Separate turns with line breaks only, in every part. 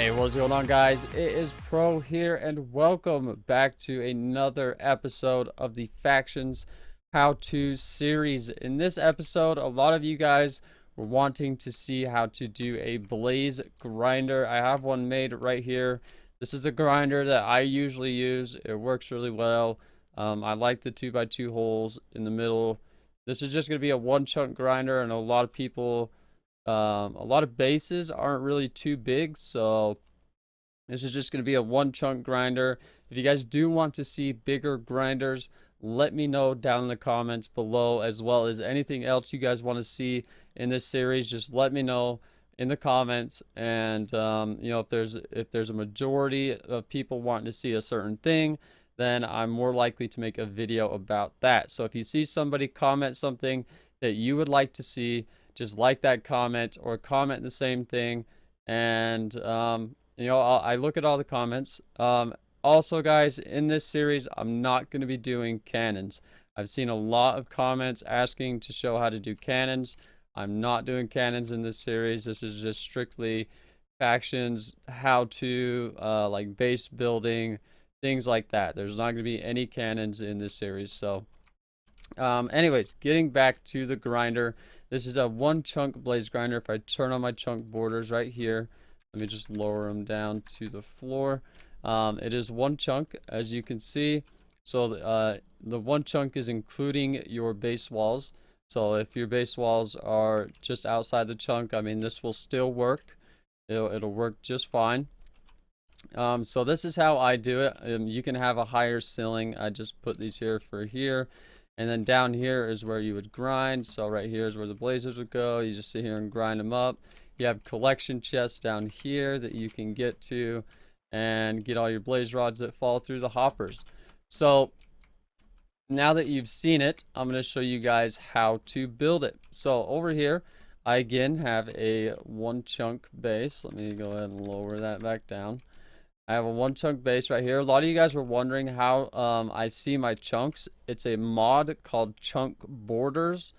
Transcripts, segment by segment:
Hey, what's going on, guys? It is Pro here, and welcome back to another episode of the Factions How-To series. In this episode, a lot of you guys were wanting to see how to do a blaze grinder. I have one made right here. This is a grinder that I usually use. It works really well. I like the 2x2 holes in the middle. This is just going to be a one chunk grinder, and a lot of people a lot of bases aren't really too big, so this is just going to be a one chunk grinder. If you guys do want to see bigger grinders, let me know down in the comments below, as well as anything else you guys want to see in this series. Just let me know in the comments, and you know, if there's a majority of people wanting to see a certain thing, then I'm more likely to make a video about that. So if you see somebody comment something that you would like to see, just like that comment or comment the same thing. And you know, I look at all the comments. Also, guys, in this series, I'm not going to be doing cannons. I've seen a lot of comments asking to show how to do cannons. I'm not doing cannons in this series. This is just strictly factions, how to, like base building, things like that. There's not going to be any cannons in this series. So anyways, getting back to the grinder. This is a one chunk blaze grinder. If I turn on my chunk borders right here, let me just lower them down to the floor. It is one chunk, as you can see. So the one chunk is including your base walls. So if your base walls are just outside the chunk, I mean, this will still work. It'll work just fine. So this is how I do it. You can have a higher ceiling. I just put these here for here. And then down here is where you would grind. So right here is where the blazers would go. You just sit here and grind them up. You have collection chests down here that you can get to and get all your blaze rods that fall through the hoppers. So now that you've seen it, I'm going to show you guys how to build it. So over here, I again have a one chunk base. Let me go ahead and lower that back down. I have a one chunk base right here. A lot of you guys were wondering how I see my chunks. It's a mod called Chunk Borders.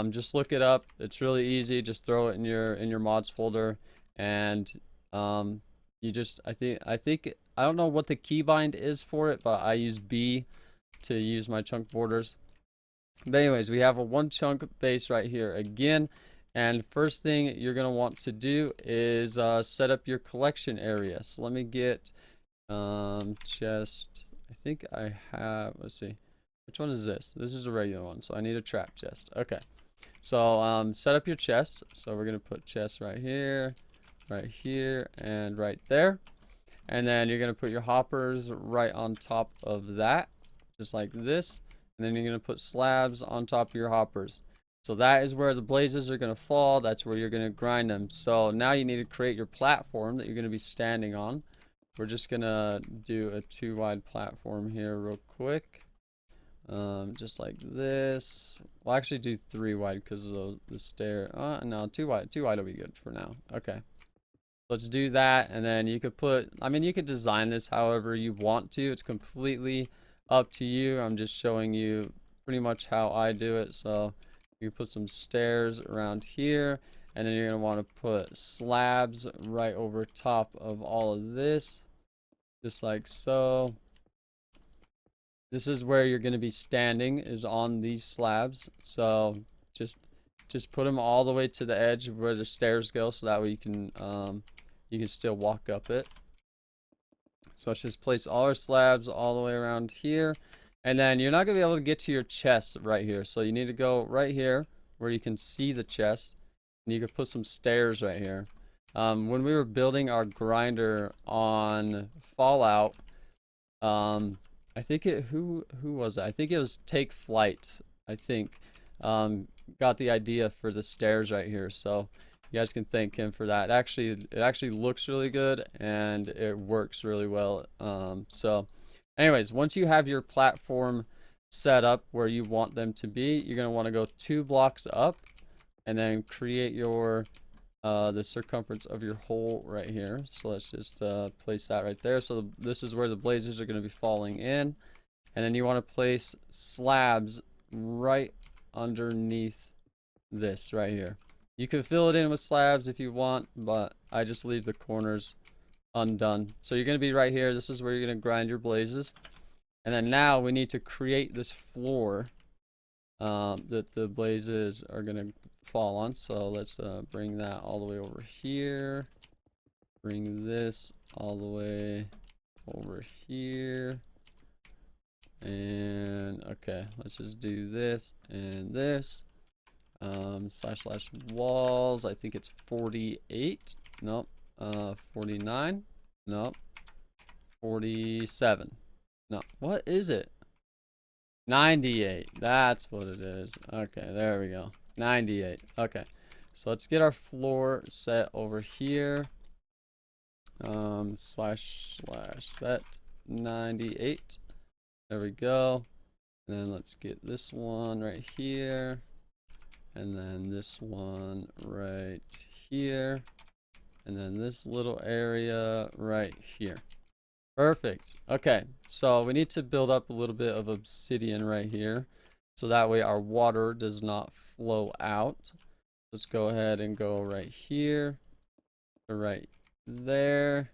Just look it up. It's really easy. Just throw it in your mods folder, and you just I don't know what the keybind is for it, but I use B to use my chunk borders. But anyways, we have a one chunk base right here again. And first thing you're going to want to do is set up your collection area. So let me get chest. I think I have, let's see. Which one is this? This is a regular one, so I need a trap chest. Okay. So set up your chest. So we're going to put chest right here, and right there. And then you're going to put your hoppers right on top of that, just like this. And then you're going to put slabs on top of your hoppers. So that is where the blazes are going to fall. That's where you're going to grind them. So now you need to create your platform that you're going to be standing on. We're just going to do a 2 wide platform here real quick. Just like this. We'll actually do 3 wide because of the stair. No, 2 wide. 2 wide will be good for now. Okay. Let's do that. And then you could put, I mean, you could design this however you want to. It's completely up to you. I'm just showing you pretty much how I do it. So you put some stairs around here, and then you're going to want to put slabs right over top of all of this, just like so. This is where you're going to be standing, is on these slabs. So just put them all the way to the edge of where the stairs go, so that way you can still walk up it. So let's just place all our slabs all the way around here. And then you're not going to be able to get to your chest right here. So you need to go right here where you can see the chest. And you can put some stairs right here. When we were building our grinder on Fallout, I think who was it? I think it was Take Flight, I think, got the idea for the stairs right here. So you guys can thank him for that. It actually looks really good, and it works really well. So anyways, once you have your platform set up where you want them to be, you're going to want to go 2 blocks up and then create your the circumference of your hole right here. So let's just place that right there. So this is where the blazes are going to be falling in. And then you want to place slabs right underneath this right here. You can fill it in with slabs if you want, but I just leave the corners undone. So you're going to be right here. This is where you're going to grind your blazes. And then now we need to create this floor that the blazes are going to fall on. So let's bring that all the way over here. Bring this all the way over here. And okay, let's just do this and this. Slash walls. I think it's 48. Nope. 49. Nope. 47. No. What is it? 98. That's what it is. Okay, there we go. 98. Okay. So let's get our floor set over here. Slash set 98. There we go. And then let's get this one right here. And then this one right here. And then this little area right here. Perfect. Okay, so we need to build up a little bit of obsidian right here. So that way our water does not flow out. Let's go ahead and go right here. Right there.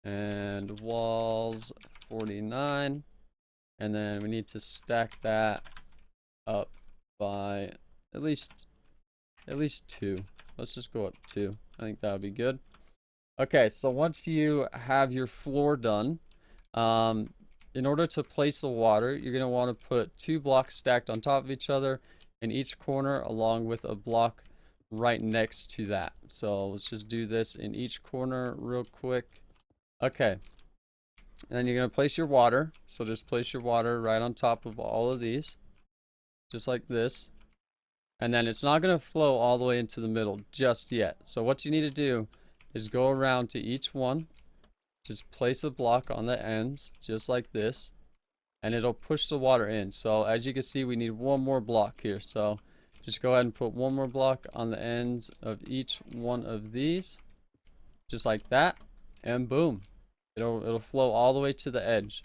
And walls 49. And then we need to stack that up by at least 2. Let's just go up 2. I think that would be good. Okay, so once you have your floor done, in order to place the water, you're going to want to put 2 blocks stacked on top of each other in each corner, along with a block right next to that. So let's just do this in each corner real quick. Okay. And then you're going to place your water. So just place your water right on top of all of these. Just like this. And then it's not going to flow all the way into the middle just yet. So what you need to do is go around to each one. Just place a block on the ends, just like this. And it'll push the water in. So as you can see, we need one more block here. So just go ahead and put one more block on the ends of each one of these. Just like that. And boom. It'll flow all the way to the edge.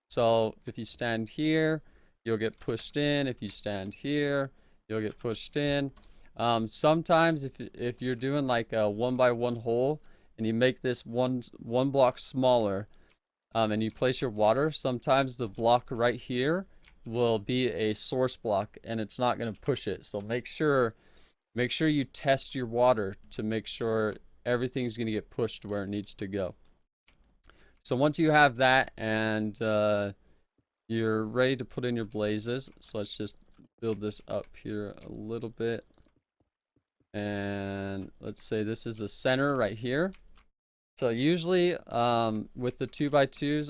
So if you stand here, you'll get pushed in. If you stand here, you'll get pushed in. Sometimes if you're doing like a 1x1 hole and you make this one block smaller, and you place your water, sometimes the block right here will be a source block and it's not going to push it. So make sure you test your water to make sure everything's going to get pushed where it needs to go. So once you have that and you're ready to put in your blazes, so let's just build this up here a little bit. And let's say this is the center right here. So usually with the 2x2s,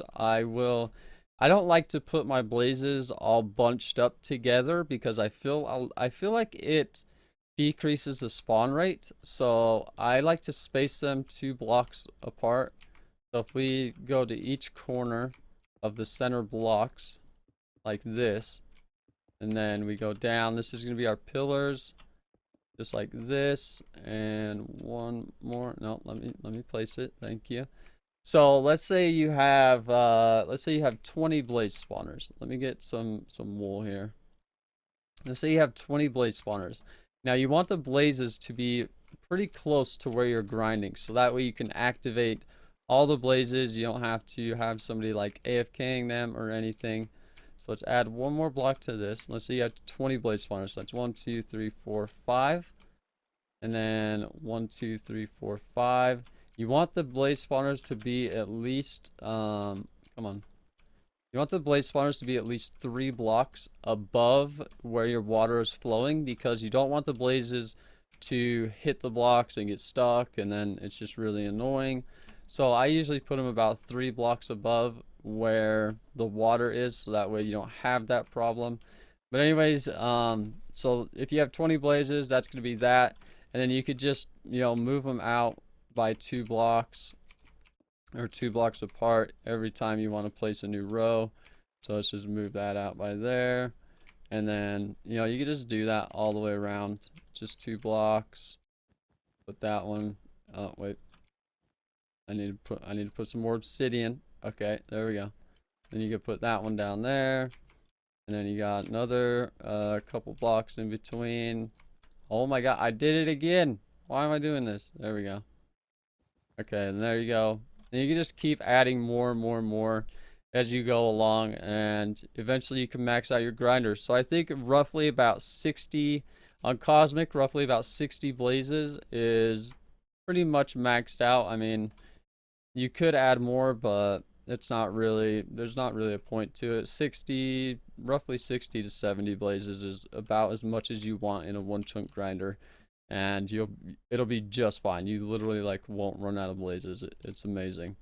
I don't like to put my blazes all bunched up together because I feel like it decreases the spawn rate. So I like to space them 2 blocks apart. So if we go to each corner of the center blocks like this, and then we go down, this is going to be our pillars, just like this, and one more. No, let me place it. Thank you. So let's say you have 20 blaze spawners. Let me get some wool here. Let's say you have 20 blaze spawners. Now you want the blazes to be pretty close to where you're grinding, so that way you can activate all the blazes. You don't have to have somebody like AFKing them or anything. So let's add one more block to this. Let's say you have 20 blaze spawners. So that's 1, 2, 3, 4, 5. And then 1, 2, 3, 4, 5. You want the blaze spawners to be at least, come on. You want the blaze spawners to be at least 3 blocks above where your water is flowing, because you don't want the blazes to hit the blocks and get stuck, and then it's just really annoying. So I usually put them about 3 blocks above where the water is, so that way you don't have that problem. But anyways, so if you have 20 blazes, that's going to be that. And then you could just, move them out by 2 blocks or 2 blocks apart every time you want to place a new row. So let's just move that out by there. And then, you can just do that all the way around. Just 2 blocks. Put that one. Oh, wait. I need to put some more obsidian. Okay, there we go. Then you can put that one down there. And then you got another couple blocks in between. Oh my god, I did it again. Why am I doing this? There we go. Okay, and there you go. And you can just keep adding more and more and more as you go along, and eventually you can max out your grinders. So I think roughly about 60 on Cosmic, roughly about 60 blazes is pretty much maxed out. I mean, you could add more, but it's not really, there's not really a point to it. 60, roughly 60 to 70 blazes is about as much as you want in a one chunk grinder, and it'll be just fine. You literally like won't run out of blazes. It's amazing.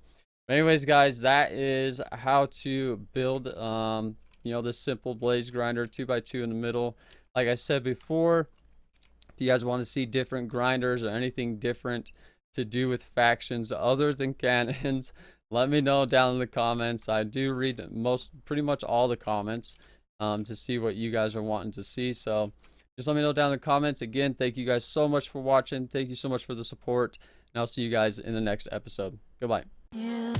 But anyways, guys, that is how to build you know, this simple blaze grinder, 2x2 in the middle. Like I said before, if you guys want to see different grinders or anything different to do with factions other than cannons, let me know down in the comments. I do read pretty much all the comments to see what you guys are wanting to see. So just let me know down in the comments. Again, thank you guys so much for watching. Thank you so much for the support, and I'll see you guys in the next episode. Goodbye.
Yeah.